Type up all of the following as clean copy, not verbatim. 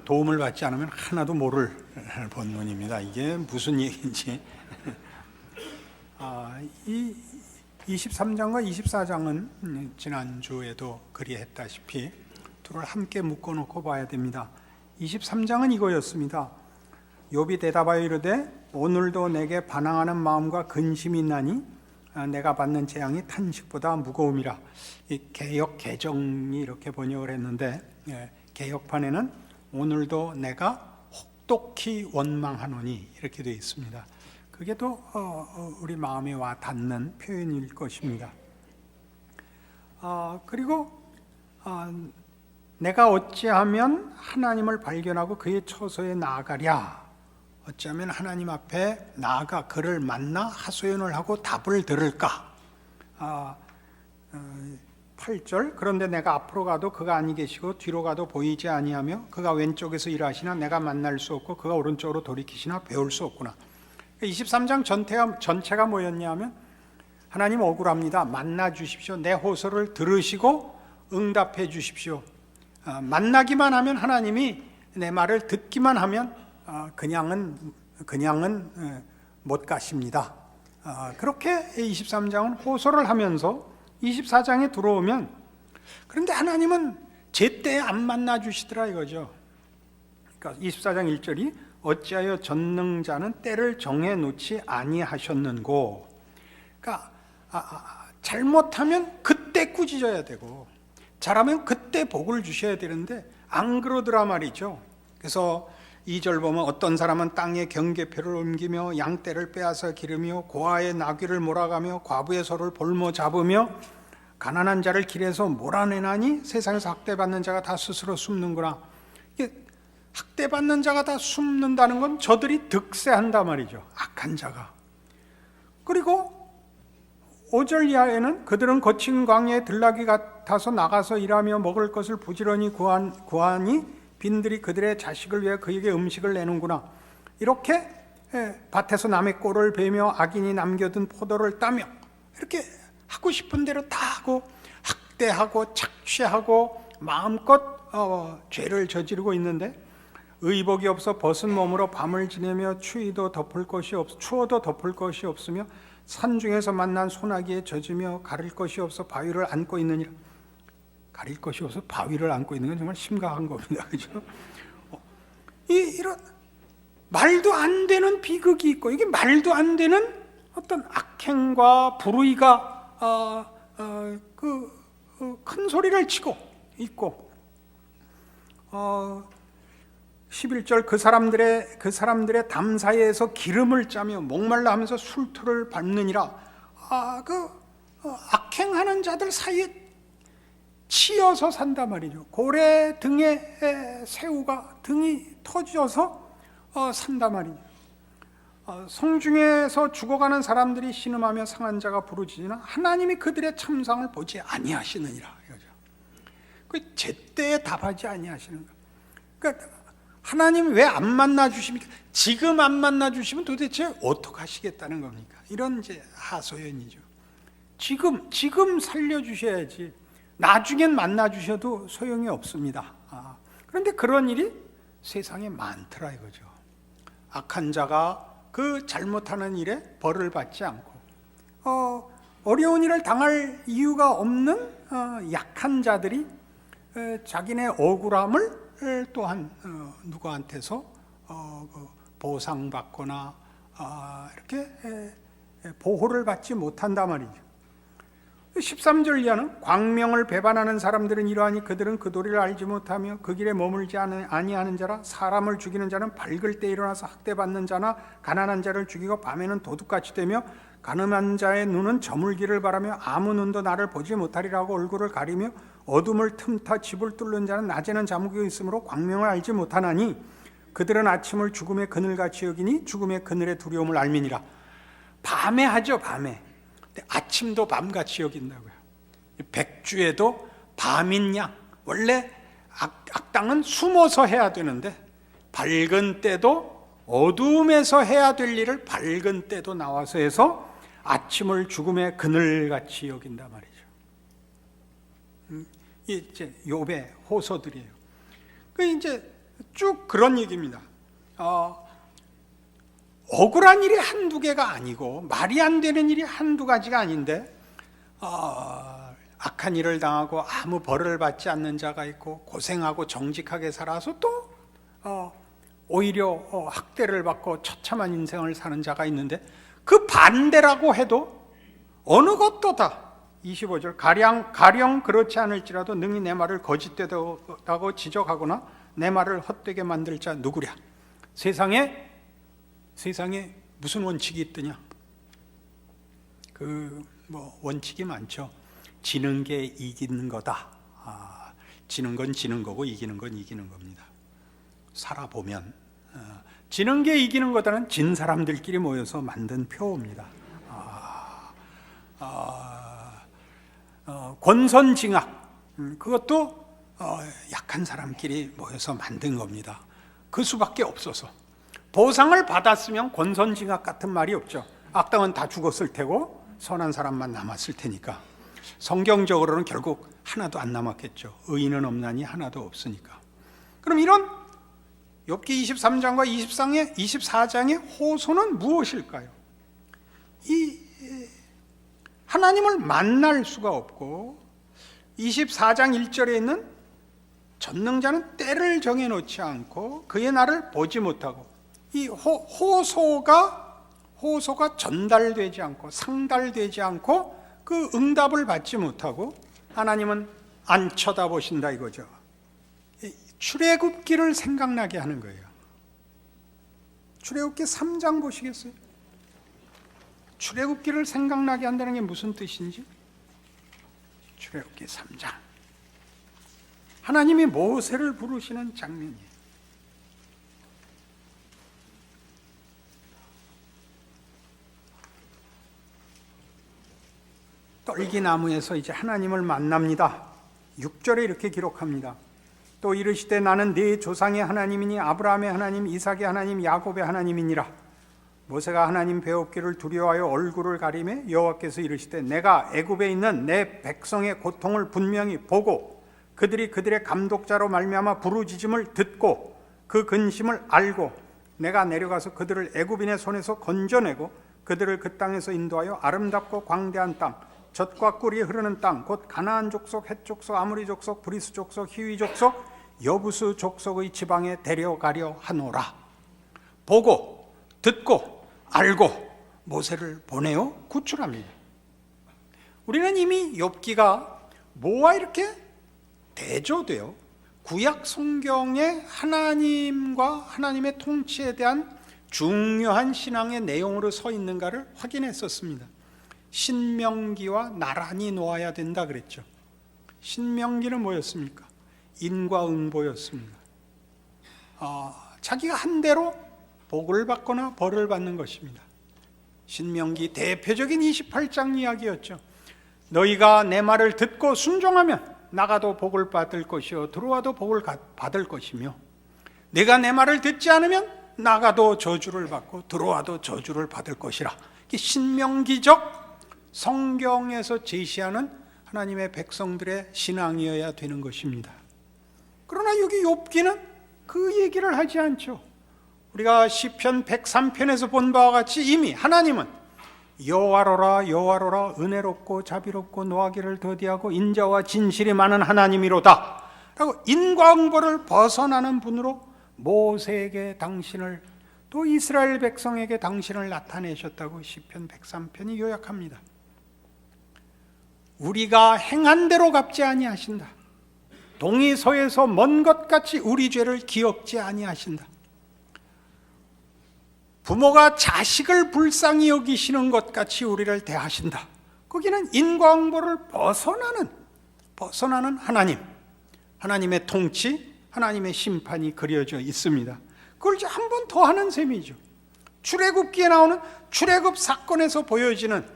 도움을 받지 않으면 하나도 모를 본문입니다. 이게 무슨 얘기인지. 이 23장과 24장은 지난주에도 그리했다시피 둘을 함께 묶어놓고 봐야 됩니다. 23장은 이거였습니다. 욥이 대답하여 이르되 오늘도 내게 반항하는 마음과 근심이 있나니 내가 받는 재앙이 탄식보다 무거움이라. 이 개역 개정이 이렇게 번역을 했는데 개역판에는 오늘도 내가 혹독히 원망하노니 이렇게 되어 있습니다. 그게 또 우리 마음에 와 닿는 표현일 것입니다. 그리고 내가 어찌하면 하나님을 발견하고 그의 처소에 나아가랴. 어찌하면 하나님 앞에 나아가 그를 만나 하소연을 하고 답을 들을까. 8절 그런데 내가 앞으로 가도 그가 아니 계시고 뒤로 가도 보이지 아니하며 그가 왼쪽에서 일하시나 내가 만날 수 없고 그가 오른쪽으로 돌이키시나 배울 수 없구나. 23장 전체가 뭐였냐면 하나님 억울합니다. 만나 주십시오. 내 호소를 들으시고 응답해 주십시오. 만나기만 하면 하나님이 내 말을 듣기만 하면 그냥은 못 가십니다. 그렇게 23장은 호소를 하면서 24장에 들어오면 그런데 하나님은 제때에 안 만나 주시더라 이거죠. 그러니까 24장 1절이 어찌하여 전능자는 때를 정해 놓지 아니하셨는고. 그러니까 잘못하면 그때 꾸짖어야 되고 잘하면 그때 복을 주셔야 되는데 안 그러더라 말이죠. 그래서 2절 보면 어떤 사람은 땅에 경계표를 옮기며 양떼를 빼앗아 기르며 고아의 나귀를 몰아가며 과부의 소를 볼모 잡으며 가난한 자를 길에서 몰아내나니 세상에서 학대받는 자가 다 스스로 숨는구나. 학대받는 자가 다 숨는다는 건 저들이 득세한단 말이죠. 악한 자가. 그리고 5절 이하에는 그들은 거친 광야에 들나귀 같아서 나가서 일하며 먹을 것을 부지런히 구하니 빈들이 그들의 자식을 위해 그에게 음식을 내는구나. 이렇게 밭에서 남의 꼴을 베며 악인이 남겨둔 포도를 따며 이렇게 하고 싶은 대로 다 하고 학대하고 착취하고 마음껏 죄를 저지르고 있는데 의복이 없어 벗은 몸으로 밤을 지내며 추워도 덮을 것이 없으며 산중에서 만난 소나기에 젖으며 가릴 것이 없어 바위를 안고 있느니라. 가릴 것이 없어 바위를 안고 있는 건 정말 심각한 겁니다. 그죠? 이런 말도 안 되는 비극이 있고 이게 말도 안 되는 어떤 악행과 불의가 큰 소리를 치고 있고 11절 그 사람들의 담 사이에서 기름을 짜며 목말라 하면서 술투를 밟느니라. 악행하는 자들 사이에 치여서 산단 말이죠. 고래 등에 새우가 등이 터져서 산단 말이죠. 성중에서 죽어가는 사람들이 신음하며 상한 자가 부르짖으나 하나님이 그들의 참상을 보지 아니하시느니라. 이거죠. 그 제때에 답하지 아니하시는 거. 그러니까 하나님 왜 안 만나 주십니까? 지금 안 만나 주시면 도대체 어떻게 하시겠다는 겁니까? 이런 이제 하소연이죠. 지금 살려 주셔야지. 나중엔 만나 주셔도 소용이 없습니다. 그런데 그런 일이 세상에 많더라 이거죠. 악한 자가 그 잘못하는 일에 벌을 받지 않고 어려운 일을 당할 이유가 없는 약한 자들이 자기네 억울함을 또한 누구한테서 보상받거나 이렇게 보호를 받지 못한단 말이죠. 13절 이하는 광명을 배반하는 사람들은 이러하니 그들은 그 도리를 알지 못하며 그 길에 머물지 아니하는 자라. 사람을 죽이는 자는 밝을 때 일어나서 학대받는 자나 가난한 자를 죽이고 밤에는 도둑같이 되며 가늠한 자의 눈은 저물기를 바라며 아무 눈도 나를 보지 못하리라고 얼굴을 가리며 어둠을 틈타 집을 뚫는 자는 낮에는 잠기고 있으므로 광명을 알지 못하나니 그들은 아침을 죽음의 그늘같이 여기니 죽음의 그늘의 두려움을 알미니라. 밤에 하죠. 밤에. 아침도 밤같이 여긴다고요. 백주에도 밤인 양. 원래 악당은 숨어서 해야 되는데 밝은 때도 어둠에서 해야 될 일을 밝은 때도 나와서 해서 아침을 죽음의 그늘같이 여긴단 말이죠. 이제 욥의 호소들이에요. 그 이제 쭉 그런 얘기입니다. 억울한 일이 한두 개가 아니고 말이 안 되는 일이 한두 가지가 아닌데 악한 일을 당하고 아무 벌을 받지 않는 자가 있고 고생하고 정직하게 살아서 또 오히려 학대를 받고 처참한 인생을 사는 자가 있는데 그 반대라고 해도 어느 것도 다 25절 가령 그렇지 않을지라도 능히 내 말을 거짓되다고 지적하거나 내 말을 헛되게 만들 자 누구랴. 세상에 무슨 원칙이 있더냐? 원칙이 많죠. 지는 게 이기는 거다. 지는 건 지는 거고 이기는 건 이기는 겁니다. 살아보면 지는 게 이기는 거다는 진 사람들끼리 모여서 만든 표어입니다. 권선징악, 그것도 약한 사람끼리 모여서 만든 겁니다. 그 수밖에 없어서. 보상을 받았으면 권선징악 같은 말이 없죠. 악당은 다 죽었을 테고 선한 사람만 남았을 테니까. 성경적으로는 결국 하나도 안 남았겠죠. 의인은 없나니 하나도 없으니까. 그럼 이런 욥기 23장과 24장의 호소는 무엇일까요? 하나님을 만날 수가 없고 24장 1절에 있는 전능자는 때를 정해놓지 않고 그의 날을 보지 못하고 이 호소가 전달되지 않고 상달되지 않고 그 응답을 받지 못하고 하나님은 안 쳐다보신다 이거죠. 출애굽기를 생각나게 하는 거예요. 출애굽기 3장 보시겠어요? 출애굽기를 생각나게 한다는 게 무슨 뜻인지? 출애굽기 3장. 하나님이 모세를 부르시는 장면이에요. 떨기나무에서 이제 하나님을 만납니다. 6절에 이렇게 기록합니다. 또 이르시되 나는 네 조상의 하나님이니 아브라함의 하나님, 이삭의 하나님, 야곱의 하나님이니라. 모세가 하나님 배웁기를 두려워하여 얼굴을 가리매 여호와께서 이르시되 내가 애굽에 있는 내 백성의 고통을 분명히 보고 그들이 그들의 감독자로 말미암아 부르짖음을 듣고 그 근심을 알고 내가 내려가서 그들을 애굽인의 손에서 건져내고 그들을 그 땅에서 인도하여 아름답고 광대한 땅 젖과 꿀이 흐르는 땅 곧 가나안 족속, 헷 족속, 아모리 족속, 브리스 족속, 히위 족속, 여부스 족속의 지방에 데려가려 하노라. 보고 듣고 알고 모세를 보내어 구출합니다. 우리는 이미 욥기가 뭐와 이렇게 대조되어 구약 성경의 하나님과 하나님의 통치에 대한 중요한 신앙의 내용으로 서 있는가를 확인했었습니다. 신명기와 나란히 놓아야 된다 그랬죠. 신명기는 뭐였습니까? 인과응보였습니다. 자기가 한 대로 복을 받거나 벌을 받는 것입니다. 신명기 대표적인 28장 이야기였죠. 너희가 내 말을 듣고 순종하면 나가도 복을 받을 것이요 들어와도 복을 받을 것이며 내가 내 말을 듣지 않으면 나가도 저주를 받고 들어와도 저주를 받을 것이라. 신명기적 성경에서 제시하는 하나님의 백성들의 신앙이어야 되는 것입니다. 그러나 여기 욥기는 그 얘기를 하지 않죠. 우리가 시편 103편에서 본 바와 같이 이미 하나님은 여호와로라 여호와로라 은혜롭고 자비롭고 노하기를 더디하고 인자와 진실이 많은 하나님이로다 라고 인과응보를 벗어나는 분으로 모세에게 당신을 또 이스라엘 백성에게 당신을 나타내셨다고 시편 103편이 요약합니다. 우리가 행한 대로 갚지 아니하신다. 동이 서에서 먼 것 같이 우리 죄를 기억지 아니하신다. 부모가 자식을 불쌍히 여기시는 것 같이 우리를 대하신다. 거기는 인과응보를 벗어나는 하나님, 하나님의 통치, 하나님의 심판이 그려져 있습니다. 그걸 이제 한 번 더 하는 셈이죠. 출애굽기에 나오는 출애굽 사건에서 보여지는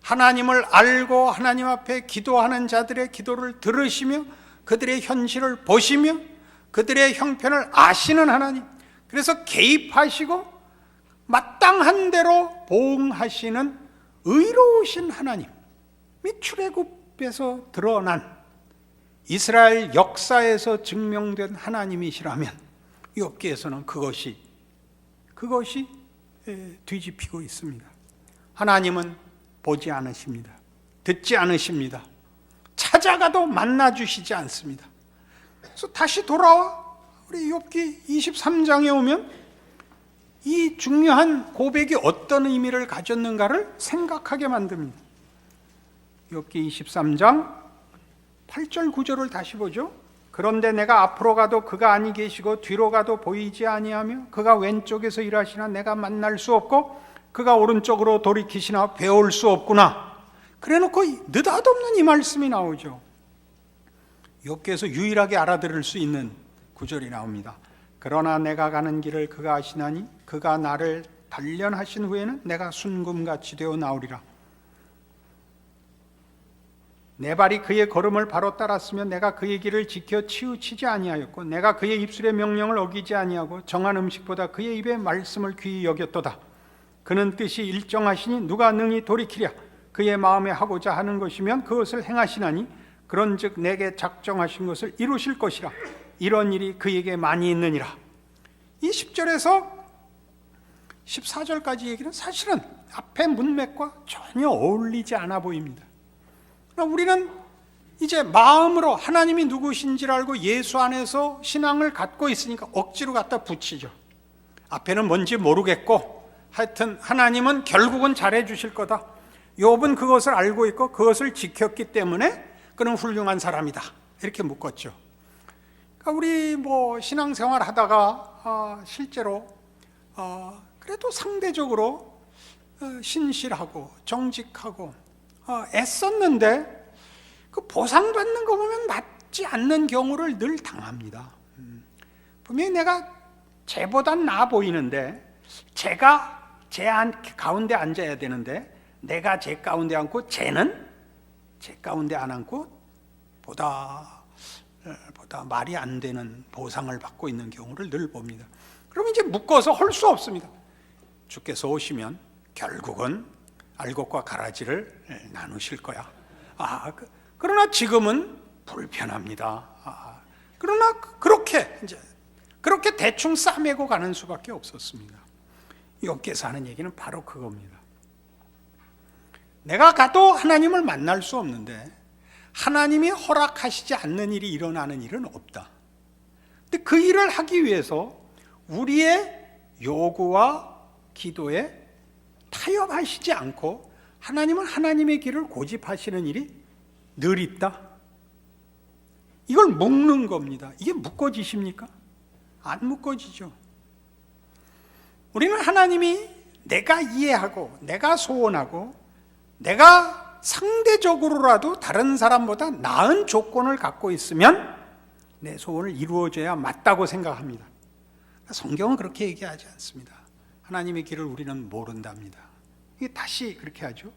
하나님을 알고 하나님 앞에 기도하는 자들의 기도를 들으시며 그들의 현실을 보시며 그들의 형편을 아시는 하나님, 그래서 개입하시고 마땅한 대로 보응하시는 의로우신 하나님, 이 출애굽에서 드러난 이스라엘 역사에서 증명된 하나님이시라면 욥기에서는 그것이 뒤집히고 있습니다. 하나님은 보지 않으십니다. 듣지 않으십니다. 찾아가도 만나주시지 않습니다. 그래서 다시 돌아와 우리 욥기 23장에 오면 이 중요한 고백이 어떤 의미를 가졌는가를 생각하게 만듭니다. 욥기 23장 8절 9절을 다시 보죠. 그런데 내가 앞으로 가도 그가 아니 계시고 뒤로 가도 보이지 아니하며 그가 왼쪽에서 일하시나 내가 만날 수 없고 그가 오른쪽으로 돌이키시나 배울 수 없구나. 그래놓고 느닷없는 이 말씀이 나오죠. 욥기에서 유일하게 알아들을 수 있는 구절이 나옵니다. 그러나 내가 가는 길을 그가 아시나니 그가 나를 단련하신 후에는 내가 순금같이 되어 나오리라. 내 발이 그의 걸음을 바로 따랐으며 내가 그의 길을 지켜 치우치지 아니하였고 내가 그의 입술의 명령을 어기지 아니하고 정한 음식보다 그의 입의 말씀을 귀히 여겼도다. 그는 뜻이 일정하시니 누가 능히 돌이키랴. 그의 마음에 하고자 하는 것이면 그것을 행하시나니 그런즉 내게 작정하신 것을 이루실 것이라. 이런 일이 그에게 많이 있느니라. 이 10절에서 14절까지 얘기는 사실은 앞의 문맥과 전혀 어울리지 않아 보입니다. 우리는 이제 마음으로 하나님이 누구신지를 알고 예수 안에서 신앙을 갖고 있으니까 억지로 갖다 붙이죠. 앞에는 뭔지 모르겠고 하여튼 하나님은 결국은 잘해 주실 거다. 욥은 그것을 알고 있고 그것을 지켰기 때문에 그는 훌륭한 사람이다. 이렇게 묶었죠. 그러니까 우리 신앙생활 하다가 실제로 그래도 상대적으로 신실하고 정직하고 애썼는데 그 보상받는 거 보면 맞지 않는 경우를 늘 당합니다. 분명히 내가 쟤보단 나아 보이는데 쟤가 쟤 가운데 앉아야 되는데 내가 쟤 가운데 앉고 쟤는 쟤 가운데 안 앉고 보다 말이 안 되는 보상을 받고 있는 경우를 늘 봅니다. 그럼 이제 묶어서 할 수 없습니다. 주께서 오시면 결국은 알곡과 가라지를 나누실 거야. 그러나 지금은 불편합니다. 그러나 그렇게 대충 싸매고 가는 수밖에 없었습니다. 욥기에서 하는 얘기는 바로 그겁니다. 내가 가도 하나님을 만날 수 없는데 하나님이 허락하시지 않는 일이 일어나는 일은 없다. 근데 그 일을 하기 위해서 우리의 요구와 기도에 타협하시지 않고 하나님은 하나님의 길을 고집하시는 일이 늘 있다. 이걸 묶는 겁니다. 이게 묶어지십니까? 안 묶어지죠. 우리는 하나님이 내가 이해하고 내가 소원하고 내가 상대적으로라도 다른 사람보다 나은 조건을 갖고 있으면 내 소원을 이루어줘야 맞다고 생각합니다. 성경은 그렇게 얘기하지 않습니다. 하나님의 길을 우리는 모른답니다. 이게 다시 그렇게 하죠.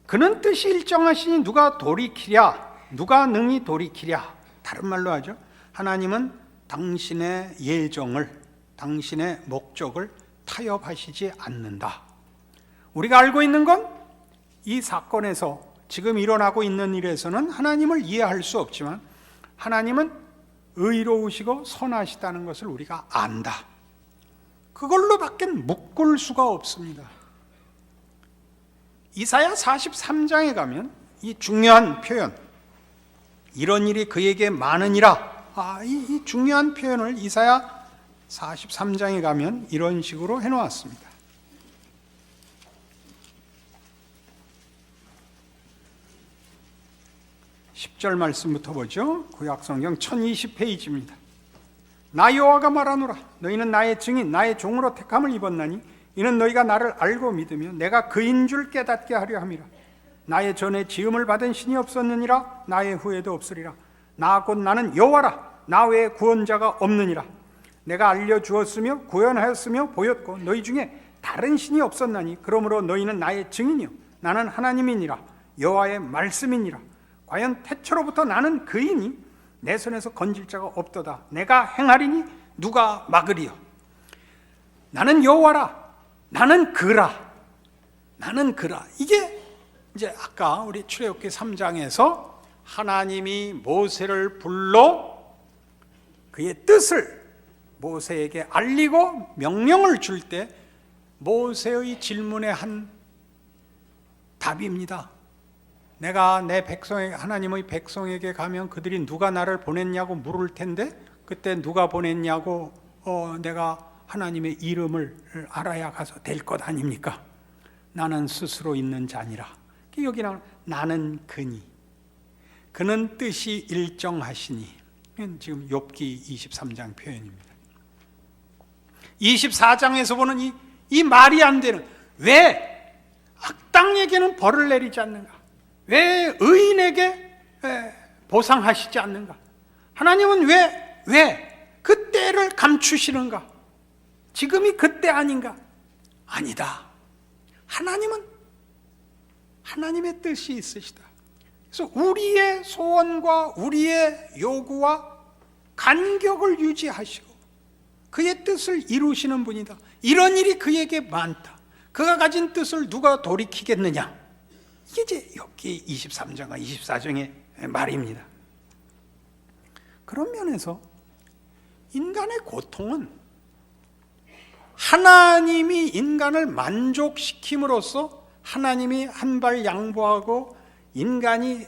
그는 뜻이 일정하시니 누가 돌이키랴, 누가 능히 돌이키랴. 다른 말로 하죠. 하나님은 당신의 예정을, 당신의 목적을 타협하시지 않는다. 우리가 알고 있는 건 이 사건에서 지금 일어나고 있는 일에서는 하나님을 이해할 수 없지만 하나님은 의로우시고 선하시다는 것을 우리가 안다. 그걸로 밖에 묶을 수가 없습니다. 이사야 43장에 가면 이 중요한 표현, 이런 일이 그에게 많으니라, 이 중요한 표현을 이사야 43장에 가면 이런 식으로 해놓았습니다. 10절 말씀부터 보죠. 구약성경 1020페이지입니다. 나 여호와가 말하노라. 너희는 나의 증인, 나의 종으로 택함을 입었나니 이는 너희가 나를 알고 믿으며 내가 그인 줄 깨닫게 하려 함이라. 나의 전에 지음을 받은 신이 없었느니라. 나의 후에도 없으리라. 나 곧 나는 여호와라. 나 외에 구원자가 없느니라. 내가 알려주었으며 구원하였으며 보였고 너희 중에 다른 신이 없었나니 그러므로 너희는 나의 증인이요 나는 하나님이니라. 여호와의 말씀이니라. 과연 태초로부터 나는 그이니 내 손에서 건질 자가 없도다. 내가 행하리니 누가 막으리요. 나는 여호와라. 나는 그라. 나는 그라. 이게 이제 아까 우리 출애굽기 3장에서 하나님이 모세를 불러 그의 뜻을 모세에게 알리고 명령을 줄 때 모세의 질문에 한 답입니다. 내가 내 백성에게, 하나님의 백성에게 가면 그들이 누가 나를 보냈냐고 물을 텐데 그때 누가 보냈냐고 내가 하나님의 이름을 알아야 가서 될 것 아닙니까? 나는 스스로 있는 자니라. 여기는 나는 그는 뜻이 일정하시니, 지금 욥기 23장 표현입니다. 24장에서 보는 이 말이 안 되는, 왜 악당에게는 벌을 내리지 않는가? 왜 의인에게 보상하시지 않는가? 하나님은 왜 그 때를 감추시는가? 지금이 그때 아닌가? 아니다. 하나님은 하나님의 뜻이 있으시다. 그래서 우리의 소원과 우리의 요구와 간격을 유지하시고 그의 뜻을 이루시는 분이다. 이런 일이 그에게 많다. 그가 가진 뜻을 누가 돌이키겠느냐? 이게 이제 욥기 23장과 24장의 말입니다. 그런 면에서 인간의 고통은 하나님이 인간을 만족시킴으로써 하나님이 한 발 양보하고 인간이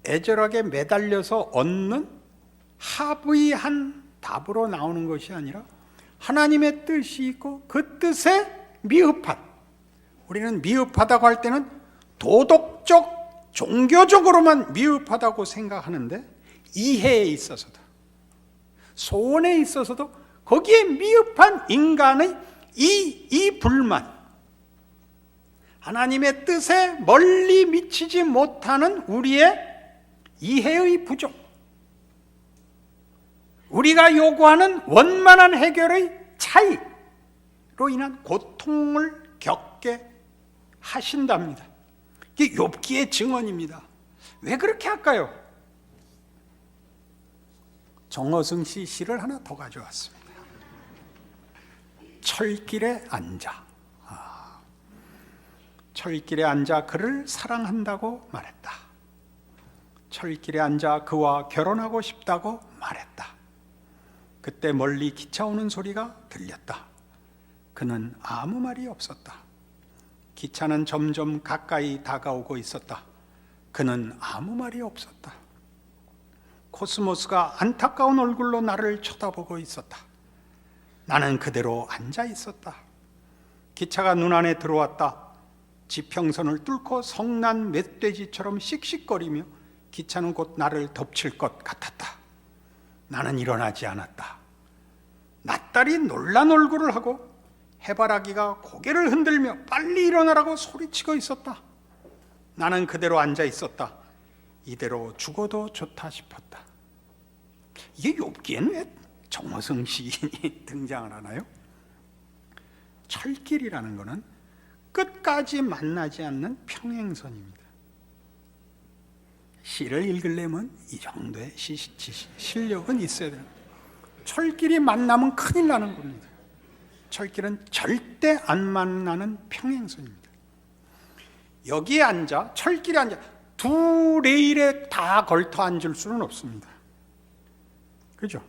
애절하게 매달려서 얻는 합의한 답으로 나오는 것이 아니라 하나님의 뜻이 있고 그 뜻에 미흡한, 우리는 미흡하다고 할 때는 도덕적, 종교적으로만 미흡하다고 생각하는데 이해에 있어서도, 소원에 있어서도 거기에 미흡한 인간의 이 불만, 하나님의 뜻에 멀리 미치지 못하는 우리의 이해의 부족, 우리가 요구하는 원만한 해결의 차이로 인한 고통을 겪게 하신답니다. 이게 욥기의 증언입니다. 왜 그렇게 할까요? 정어승 씨 시를 하나 더 가져왔습니다. 철길에 앉아, 철길에 앉아 그를 사랑한다고 말했다. 철길에 앉아 그와 결혼하고 싶다고 말했다. 그때 멀리 기차 오는 소리가 들렸다. 그는 아무 말이 없었다. 기차는 점점 가까이 다가오고 있었다. 그는 아무 말이 없었다. 코스모스가 안타까운 얼굴로 나를 쳐다보고 있었다. 나는 그대로 앉아 있었다. 기차가 눈 안에 들어왔다. 지평선을 뚫고 성난 멧돼지처럼 씩씩거리며 기차는 곧 나를 덮칠 것 같았다. 나는 일어나지 않았다. 낯달이 놀란 얼굴을 하고 해바라기가 고개를 흔들며 빨리 일어나라고 소리치고 있었다. 나는 그대로 앉아 있었다. 이대로 죽어도 좋다 싶었다. 이게 욥기에는 왜 정어승 시인이 등장을 하나요? 철길이라는 것은 끝까지 만나지 않는 평행선입니다. 시를 읽으려면 이 정도의 실력은 있어야 돼요. 철길이 만나면 큰일 나는 겁니다. 철길은 절대 안 만나는 평행선입니다. 여기에 앉아, 철길에 앉아 두 레일에 다 걸터 앉을 수는 없습니다. 그죠?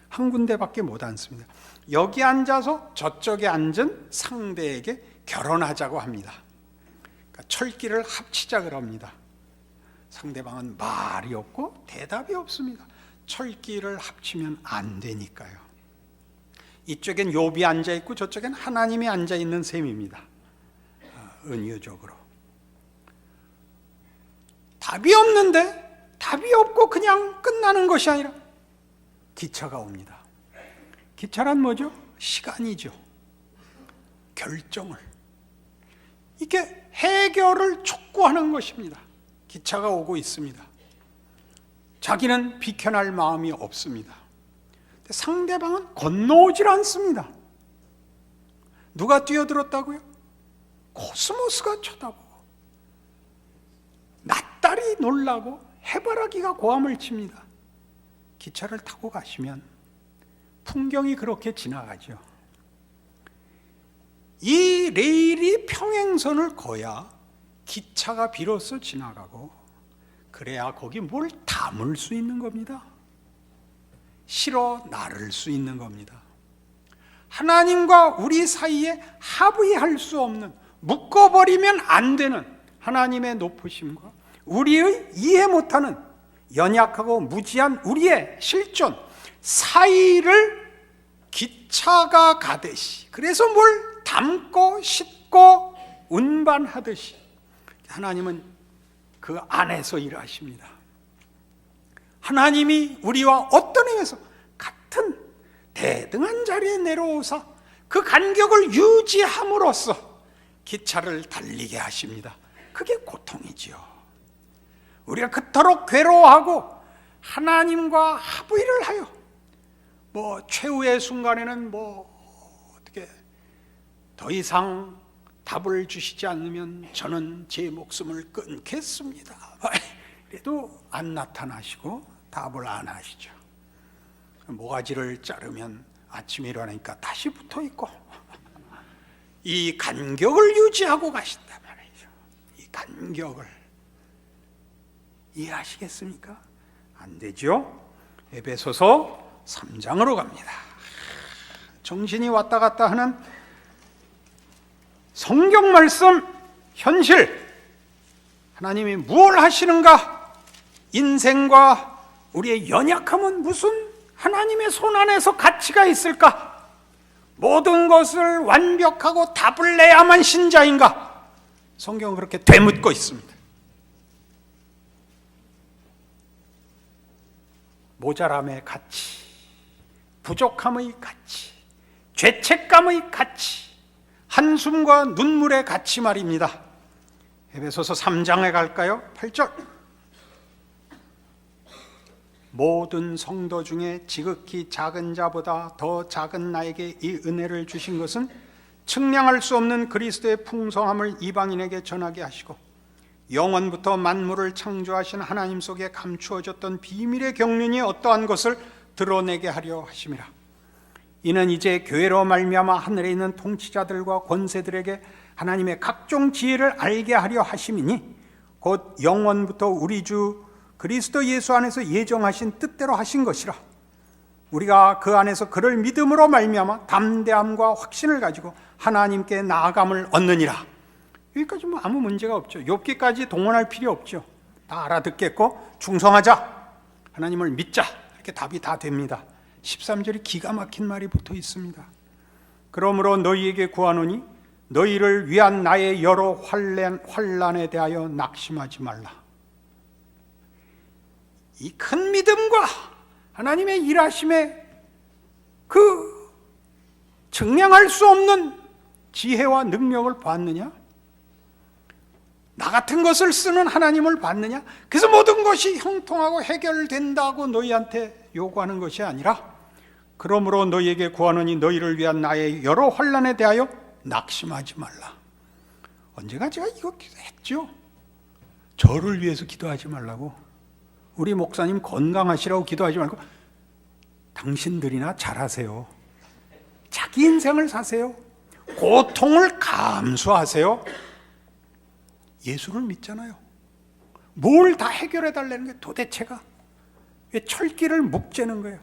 한 군데밖에 못 앉습니다. 여기 앉아서 저쪽에 앉은 상대에게 결혼하자고 합니다. 그러니까 철길을 합치자 그럽니다. 상대방은 말이 없고 대답이 없습니다. 철길을 합치면 안 되니까요. 이쪽엔 욥이 앉아있고 저쪽엔 하나님이 앉아있는 셈입니다. 은유적으로. 답이 없는데, 답이 없고 그냥 끝나는 것이 아니라 기차가 옵니다. 기차란 뭐죠? 시간이죠. 결정을. 이게 해결을 촉구하는 것입니다. 기차가 오고 있습니다. 자기는 비켜날 마음이 없습니다. 상대방은 건너오질 않습니다. 누가 뛰어들었다고요? 코스모스가 쳐다보고 낯달이 놀라고 해바라기가 고함을 칩니다. 기차를 타고 가시면 풍경이 그렇게 지나가죠. 이 레일이 평행선을 거야 기차가 비로소 지나가고, 그래야 거기 뭘 담을 수 있는 겁니다. 실어 나를 수 있는 겁니다. 하나님과 우리 사이에 합의할 수 없는, 묶어버리면 안 되는 하나님의 높으심과 우리의 이해 못하는 연약하고 무지한 우리의 실존 사이를 기차가 가듯이, 그래서 뭘 담고 싣고 운반하듯이 하나님은 그 안에서 일하십니다. 하나님이 우리와 어떤 의미에서 같은 대등한 자리에 내려오사 그 간격을 유지함으로써 기차를 달리게 하십니다. 그게 고통이지요. 우리가 그토록 괴로워하고 하나님과 합의를 하여 최후의 순간에는 어떻게 더 이상 답을 주시지 않으면 저는 제 목숨을 끊겠습니다. 그래도 안 나타나시고 답을 안 하시죠. 모가지를 자르면 아침에 일어나니까 다시 붙어 있고, 이 간격을 유지하고 가신단 말이죠. 이 간격을 이해하시겠습니까? 안 되죠? 에베소서 3장으로 갑니다. 정신이 왔다 갔다 하는 성경 말씀, 현실, 하나님이 무엇을 하시는가? 인생과 우리의 연약함은 무슨 하나님의 손 안에서 가치가 있을까? 모든 것을 완벽하고 답을 내야만 신자인가? 성경은 그렇게 되묻고 있습니다. 모자람의 가치, 부족함의 가치, 죄책감의 가치, 한숨과 눈물의 가치 말입니다. 에베소서 3장에 갈까요? 8절. 모든 성도 중에 지극히 작은 자보다 더 작은 나에게 이 은혜를 주신 것은 측량할 수 없는 그리스도의 풍성함을 이방인에게 전하게 하시고 영원부터 만물을 창조하신 하나님 속에 감추어졌던 비밀의 경륜이 어떠한 것을 드러내게 하려 하심이라. 이는 이제 교회로 말미암아 하늘에 있는 통치자들과 권세들에게 하나님의 각종 지혜를 알게 하려 하심이니 곧 영원부터 우리 주 그리스도 예수 안에서 예정하신 뜻대로 하신 것이라. 우리가 그 안에서 그를 믿음으로 말미암아 담대함과 확신을 가지고 하나님께 나아감을 얻느니라. 여기까지 아무 문제가 없죠. 욥기까지 동원할 필요 없죠. 다 알아듣겠고 충성하자, 하나님을 믿자, 이렇게 답이 다 됩니다. 13절이 기가 막힌 말이 붙어 있습니다. 그러므로 너희에게 구하노니 너희를 위한 나의 여러 환난에 대하여 낙심하지 말라. 이 큰 믿음과 하나님의 일하심에 그 증량할 수 없는 지혜와 능력을 받느냐? 나 같은 것을 쓰는 하나님을 받느냐? 그래서 모든 것이 형통하고 해결된다고 너희한테 요구하는 것이 아니라, 그러므로 너희에게 구하노니 너희를 위한 나의 여러 환난에 대하여 낙심하지 말라. 언제가 제가 이거 했죠? 저를 위해서 기도하지 말라고, 우리 목사님 건강하시라고 기도하지 말고 당신들이나 잘하세요. 자기 인생을 사세요. 고통을 감수하세요. 예수를 믿잖아요. 뭘 다 해결해 달라는 게 도대체가? 왜 철기를 묵재는 거예요?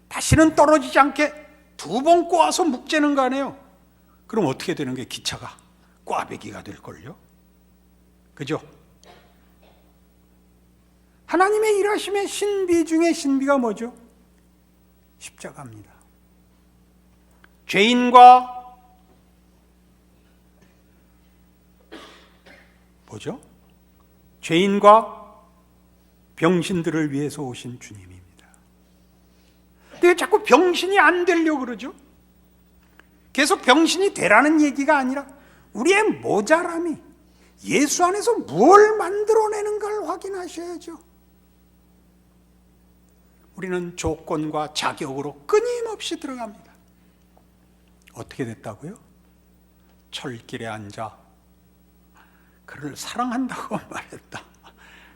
다시는 떨어지지 않게 2번 꼬아서 묵재는 거 아니에요? 그럼 어떻게 되는 게 기차가 꽈배기가 될걸요? 그죠? 하나님의 일하심의 신비 중에 신비가 뭐죠? 십자가입니다. 죄인과 뭐죠? 죄인과 병신들을 위해서 오신 주님입니다. 근데 자꾸 병신이 안 되려고 그러죠? 계속 병신이 되라는 얘기가 아니라 우리의 모자람이 예수 안에서 뭘 만들어내는가를 확인하셔야죠. 우리는 조건과 자격으로 끊임없이 들어갑니다. 어떻게 됐다고요? 철길에 앉아 그를 사랑한다고 말했다.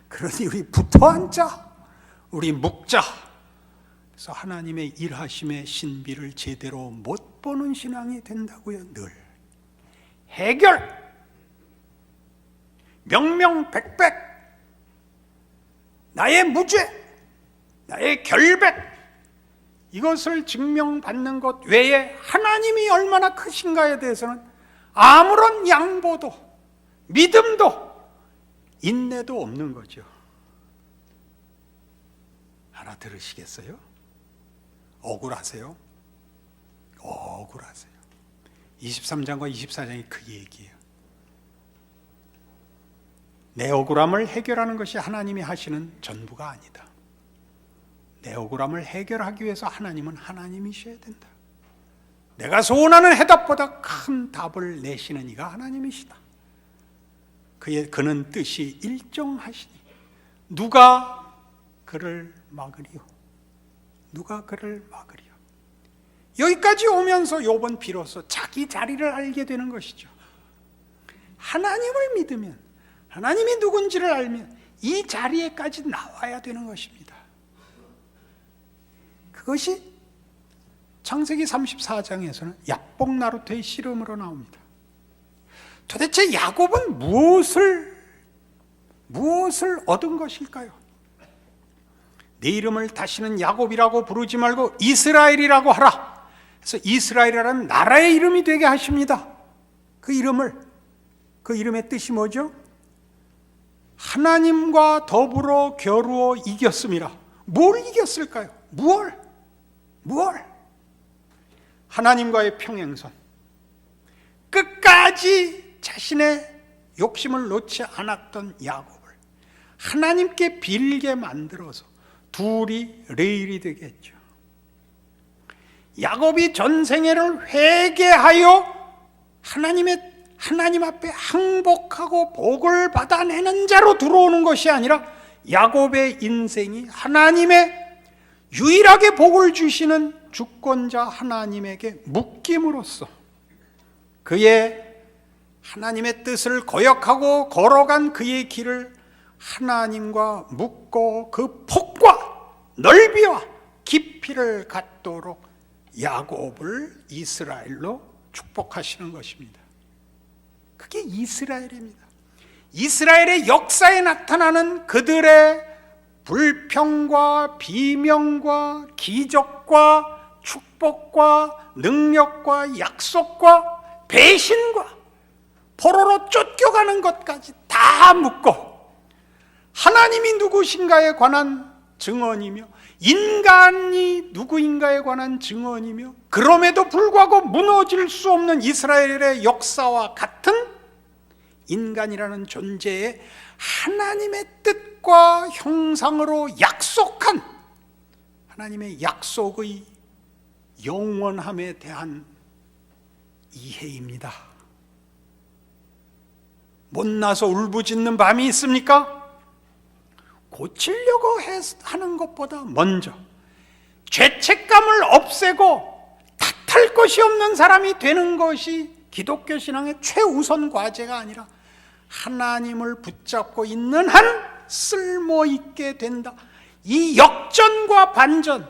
그러니 우리 붙어 앉자, 우리 묵자. 그래서 하나님의 일하심의 신비를 제대로 못 보는 신앙이 된다고요. 늘 해결, 명명백백, 나의 무죄, 나의 결백, 이것을 증명받는 것 외에 하나님이 얼마나 크신가에 대해서는 아무런 양보도 믿음도 인내도 없는 거죠. 알아들으시겠어요? 억울하세요? 억울하세요. 23장과 24장이 그 얘기예요. 내 억울함을 해결하는 것이 하나님이 하시는 전부가 아니다. 내 억울함을 해결하기 위해서 하나님은 하나님이셔야 된다. 내가 소원하는 해답보다 큰 답을 내시는 이가 하나님이시다. 그는 뜻이 일정하시니 누가 그를 막으리요? 누가 그를 막으리요? 여기까지 오면서 욥은 비로소 자기 자리를 알게 되는 것이죠. 하나님을 믿으면, 하나님이 누군지를 알면 이 자리에까지 나와야 되는 것입니다. 그것이 창세기 34장에서는 야복 나루토의 씨름으로 나옵니다. 도대체 야곱은 무엇을 얻은 것일까요? 내 이름을 다시는 야곱이라고 부르지 말고 이스라엘이라고 하라. 그래서 이스라엘이라는 나라의 이름이 되게 하십니다. 그 이름의 뜻이 뭐죠? 하나님과 더불어 겨루어 이겼음이라. 뭘 이겼을까요? 무얼? 하나님과의 평행선. 끝까지 자신의 욕심을 놓지 않았던 야곱을 하나님께 빌게 만들어서 둘이 레일이 되게 했죠. 야곱이 전생애를 회개하여 하나님 앞에 항복하고 복을 받아내는 자로 들어오는 것이 아니라 야곱의 인생이 하나님의 유일하게 복을 주시는 주권자 하나님에게 묶임으로써 그의 하나님의 뜻을 거역하고 걸어간 그의 길을 하나님과 묶고 그 폭과 넓이와 깊이를 갖도록 야곱을 이스라엘로 축복하시는 것입니다. 그게 이스라엘입니다. 이스라엘의 역사에 나타나는 그들의 불평과 비명과 기적과 축복과 능력과 약속과 배신과 포로로 쫓겨가는 것까지 다 묶고 하나님이 누구신가에 관한 증언이며 인간이 누구인가에 관한 증언이며 그럼에도 불구하고 무너질 수 없는 이스라엘의 역사와 같은 인간이라는 존재의 하나님의 뜻과 형상으로 약속한 하나님의 약속의 영원함에 대한 이해입니다. 못나서 울부짖는 밤이 있습니까? 고치려고 하는 것보다 먼저 죄책감을 없애고 탓할 것이 없는 사람이 되는 것이 기독교 신앙의 최우선 과제가 아니라 하나님을 붙잡고 있는 한 쓸모있게 된다. 이 역전과 반전,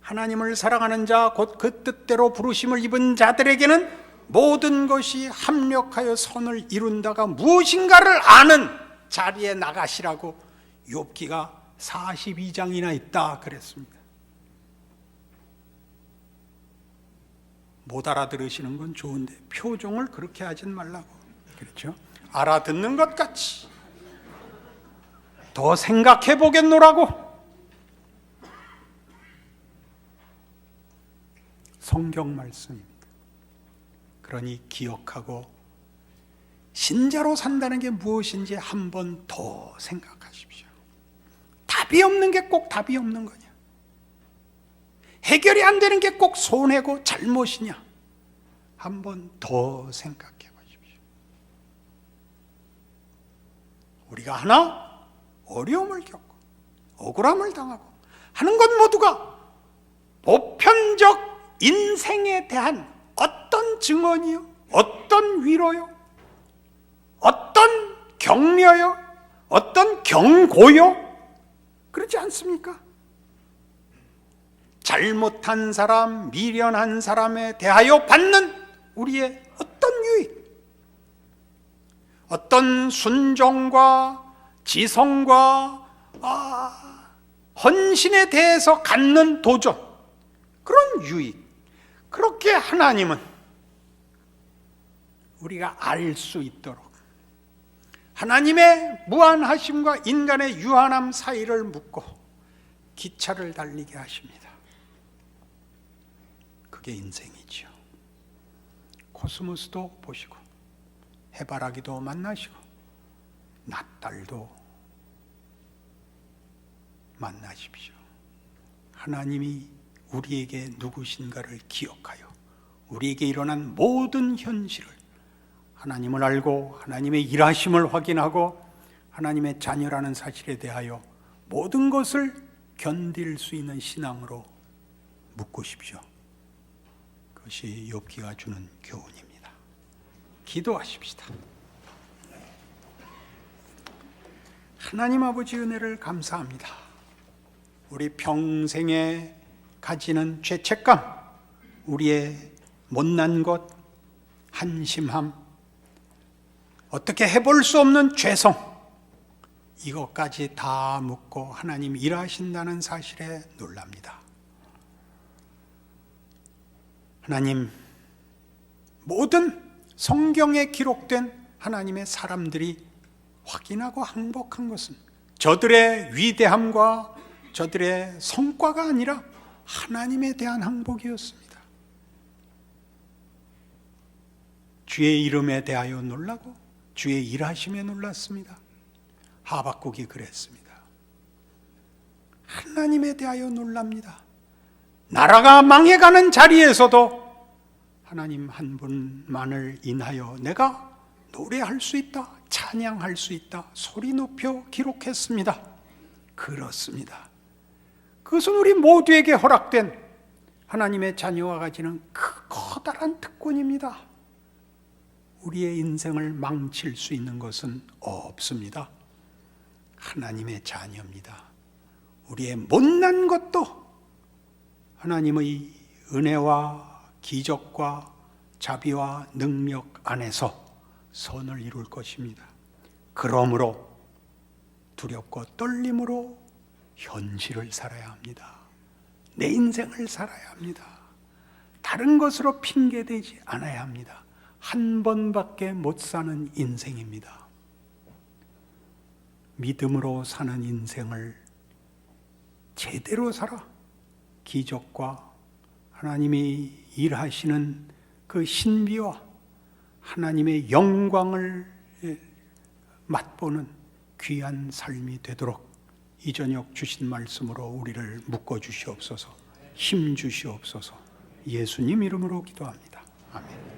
하나님을 사랑하는 자, 곧 그 뜻대로 부르심을 입은 자들에게는 모든 것이 합력하여 선을 이룬다가 무엇인가를 아는 자리에 나가시라고 욥기가 42장이나 있다 그랬습니다. 못 알아들으시는 건 좋은데 표정을 그렇게 하진 말라고. 그렇죠? 알아듣는 것 같이 더 생각해 보겠노라고. 성경 말씀입니다. 그러니 기억하고 신자로 산다는 게 무엇인지 한 번 더 생각하십시오. 답이 없는 게 꼭 답이 없는 거냐? 해결이 안 되는 게 꼭 손해고 잘못이냐? 한 번 더 생각해 보십시오. 우리가 하나 어려움을 겪고 억울함을 당하고 하는 것 모두가 보편적 인생에 대한 어떤 증언이요? 어떤 위로요? 어떤 격려요? 어떤 경고요? 그렇지 않습니까? 잘못한 사람, 미련한 사람에 대하여 받는 우리의 어떤 유익, 어떤 순종과 지성과 헌신에 대해서 갖는 도전, 그런 유익, 그렇게 하나님은 우리가 알 수 있도록 하나님의 무한하심과 인간의 유한함 사이를 묶고 기차를 달리게 하십니다. 그게 인생이죠. 코스모스도 보시고 해바라기도 만나시고 낫달도 만나십시오. 하나님이 우리에게 누구신가를 기억하여 우리에게 일어난 모든 현실을 하나님을 알고 하나님의 일하심을 확인하고 하나님의 자녀라는 사실에 대하여 모든 것을 견딜 수 있는 신앙으로 묶으십시오. 그것이 욥기가 주는 교훈입니다. 기도하십시다. 하나님 아버지 은혜를 감사합니다. 우리 평생에 가지는 죄책감, 우리의 못난 것, 한심함, 어떻게 해볼 수 없는 죄성, 이것까지 다 묻고 하나님 일하신다는 사실에 놀랍니다. 하나님, 모든 성경에 기록된 하나님의 사람들이 확인하고 항복한 것은 저들의 위대함과 저들의 성과가 아니라 하나님에 대한 항복이었습니다. 주의 이름에 대하여 놀라고 주의 일하심에 놀랐습니다. 하박국이 그랬습니다. 하나님에 대하여 놀랍니다. 나라가 망해가는 자리에서도 하나님 한 분만을 인하여 내가 노래할 수 있다, 찬양할 수 있다, 소리 높여 기록했습니다. 그렇습니다. 그것은 우리 모두에게 허락된 하나님의 자녀가 가지는 그 커다란 특권입니다. 우리의 인생을 망칠 수 있는 것은 없습니다. 하나님의 자녀입니다. 우리의 못난 것도 하나님의 은혜와 기적과 자비와 능력 안에서 선을 이룰 것입니다. 그러므로 두렵고 떨림으로 현실을 살아야 합니다. 내 인생을 살아야 합니다. 다른 것으로 핑계대지 않아야 합니다. 한 번밖에 못 사는 인생입니다. 믿음으로 사는 인생을 제대로 살아 기적과 하나님이 일하시는 그 신비와 하나님의 영광을 맛보는 귀한 삶이 되도록 이 저녁 주신 말씀으로 우리를 묶어 주시옵소서, 힘 주시옵소서. 예수님 이름으로 기도합니다. 아멘.